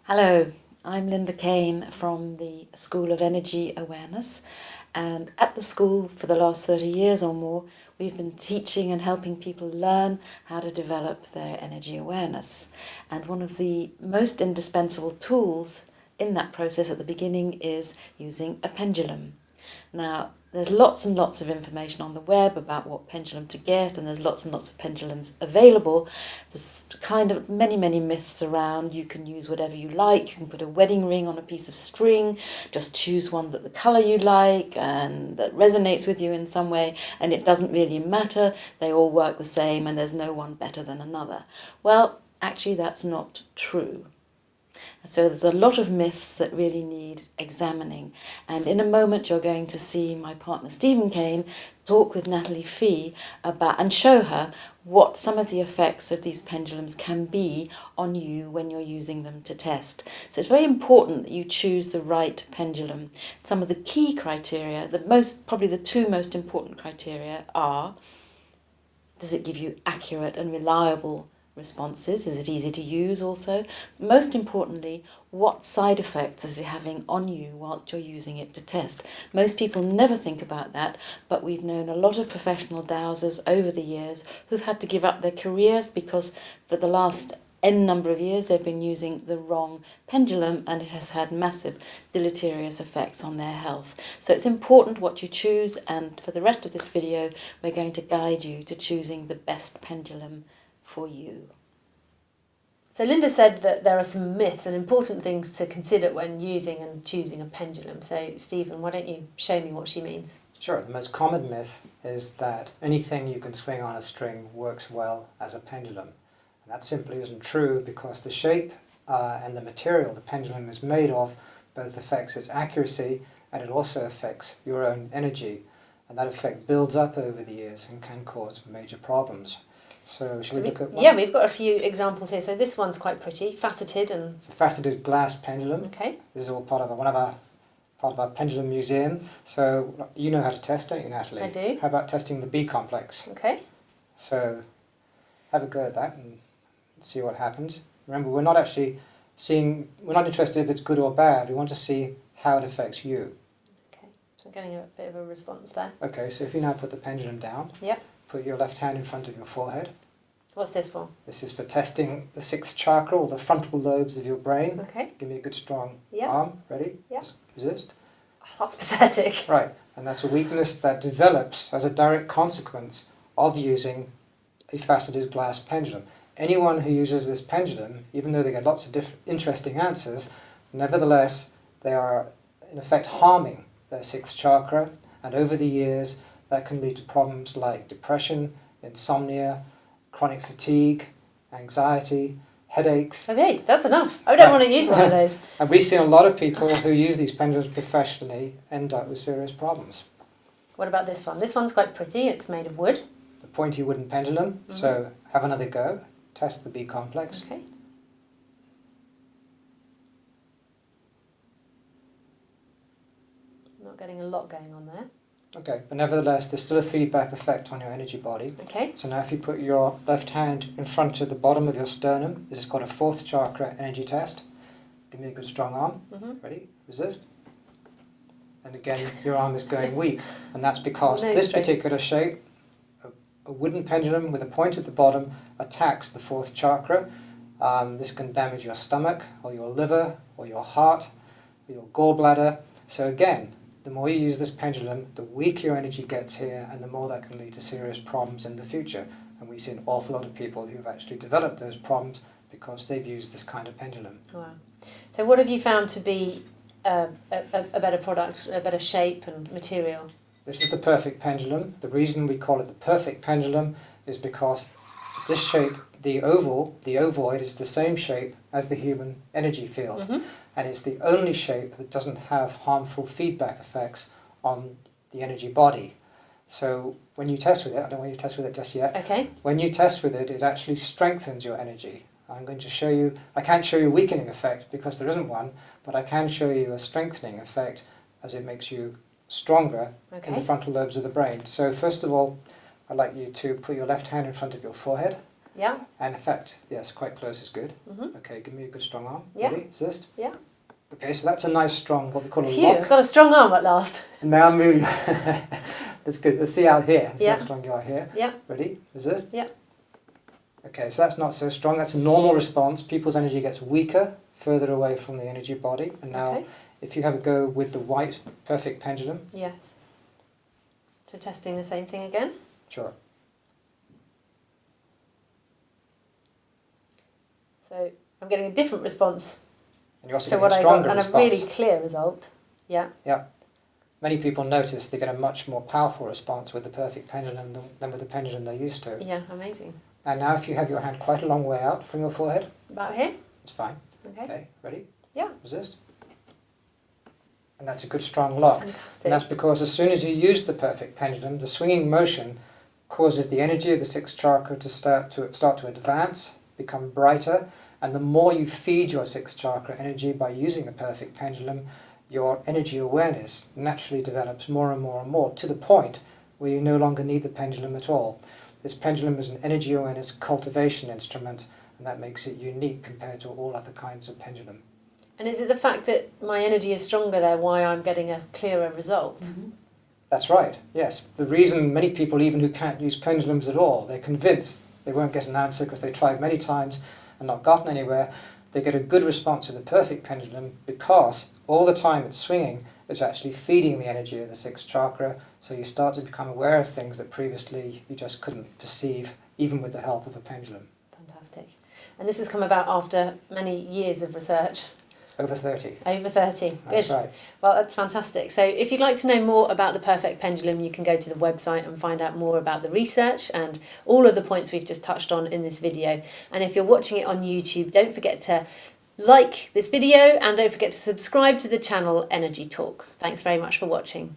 Hello, I'm Linda Kane from the School of Energy Awareness, and at the school for the last 30 years or more we've been teaching and helping people learn how to develop their energy awareness. And one of the most indispensable tools in that process at the beginning is using a pendulum. Now, there's lots and lots of information on the web about what pendulum to get, and there's lots and lots of pendulums available. There's kind of many myths around. You can use whatever you like. You can put a wedding ring on a piece of string, just choose one that the colour you like and that resonates with you in some way, and it doesn't really matter. They all work the same and there's no one better than another. Well, actually that's not true. So there's a lot of myths that really need examining. And in a moment you're going to see my partner Stephen Kane talk with Natalie Fee about and show her what some of the effects of these pendulums can be on you when you're using them to test. So it's very important that you choose the right pendulum. Some of the key criteria, probably the two most important criteria are: does it give you accurate and reliable responses? Is it easy to use also? Most importantly, what side effects is it having on you whilst you're using it to test? Most people never think about that, but we've known a lot of professional dowsers over the years who've had to give up their careers because for the last N number of years they've been using the wrong pendulum and it has had massive deleterious effects on their health. So it's important what you choose, and for the rest of this video we're going to guide you to choosing the best pendulum for you. So Linda said that there are some myths and important things to consider when using and choosing a pendulum. So Stephen, why don't you show me what she means? Sure. The most common myth is that anything you can swing on a string works well as a pendulum. And that simply isn't true, because the shape and the material the pendulum is made of both affects its accuracy and it also affects your own energy. And that effect builds up over the years and can cause major problems. So shall we look at one? Yeah, we've got a few examples here. So this one's quite pretty, faceted and... It's a faceted glass pendulum. Okay. This is all part of our pendulum museum. So you know how to test, don't you, Natalie? I do. How about testing the B complex? Okay. So have a go at that and see what happens. Remember, we're not interested if it's good or bad. We want to see how it affects you. Okay. So I'm getting a bit of a response there. Okay, so if you now put the pendulum down. Yep. Put your left hand in front of your forehead. What's this for? This is for testing the sixth chakra, or the frontal lobes of your brain. Okay. Give me a good strong Yep. arm. Ready? Yep. Just resist. Oh, that's pathetic. Right, and that's a weakness that develops as a direct consequence of using a faceted glass pendulum. Anyone who uses this pendulum, even though they get lots of different interesting answers, nevertheless they are in effect harming their sixth chakra, and over the years that can lead to problems like depression, insomnia, chronic fatigue, anxiety, headaches. Okay, that's enough. I don't want to use one of those. And we've seen a lot of people who use these pendulums professionally end up with serious problems. What about this one? This one's quite pretty. It's made of wood. The pointy wooden pendulum. Mm-hmm. So have another go. Test the B complex. Okay. Not getting a lot going on there. Okay, but nevertheless, there's still a feedback effect on your energy body. Okay. So now if you put your left hand in front of the bottom of your sternum, this has got a fourth chakra energy test. Give me a good strong arm. Mm-hmm. Ready? Resist. And again, your arm is going weak. And that's because No this strength. particular shape, a wooden pendulum with a point at the bottom, attacks the fourth chakra. This can damage your stomach, or your liver, or your heart, or your gallbladder. So again, the more you use this pendulum, the weaker your energy gets here, and the more that can lead to serious problems in the future. And we see an awful lot of people who've actually developed those problems because they've used this kind of pendulum. Wow. So what have you found to be a better product, a better shape and material? This is the Perfect Pendulum. The reason we call it the Perfect Pendulum is because this shape, the ovoid, is the same shape as the human energy field. Mm-hmm. And it's the only shape that doesn't have harmful feedback effects on the energy body. So when you test with it, I don't want you to test with it just yet. Okay. When you test with it, it actually strengthens your energy. I'm going to show you, I can't show you a weakening effect because there isn't one, but I can show you a strengthening effect as it makes you stronger in the Okay. frontal lobes of the brain. So first of all, I'd like you to put your left hand in front of your forehead. Yeah. And in fact, yes, quite close is good. Mm-hmm. Okay, give me a good strong arm. Yeah. Ready? Assist. Yeah. Okay, so that's a nice strong, what we call a Phew, lock. I've got a strong arm at last. And now move. That's good. Let's see out here. See Yeah. how strong you are here. Yeah. Ready? Resist. Yeah. Okay, so that's not so strong. That's a normal response. People's energy gets weaker further away from the energy body. And now, Okay. if you have a go with the white perfect pendulum, Yes. So testing the same thing again. sure. So I'm getting a different response And you also to get what a I got, stronger and a response. really clear result. Yeah. Many people notice they get a much more powerful response with the perfect pendulum than with the pendulum they're used to. Yeah. Amazing. And now if you have your hand quite a long way out from your forehead, About here. it's fine. Okay. Okay, ready? Yeah. Resist. And that's a good strong lock. Fantastic. And that's because as soon as you use the perfect pendulum, the swinging motion causes the energy of the sixth chakra to start to advance, become brighter, and the more you feed your sixth chakra energy by using a perfect pendulum, your energy awareness naturally develops more and more and more, to the point where you no longer need the pendulum at all. This pendulum is an energy awareness cultivation instrument, and that makes it unique compared to all other kinds of pendulum. And is it the fact that my energy is stronger there why I'm getting a clearer result? Mm-hmm. That's right, yes. The reason many people, even who can't use pendulums at all, they're convinced they won't get an answer because they tried many times and not gotten anywhere, they get a good response with the perfect pendulum because all the time it's swinging, it's actually feeding the energy of the sixth chakra, so you start to become aware of things that previously you just couldn't perceive, even with the help of a pendulum. Fantastic. And this has come about after many years of research. Over 30. Over 30. That's Good. right. Well, that's fantastic. So if you'd like to know more about the Perfect Pendulum, you can go to the website and find out more about the research and all of the points we've just touched on in this video. And if you're watching it on YouTube, don't forget to like this video and don't forget to subscribe to the channel Energy Talk. Thanks very much for watching.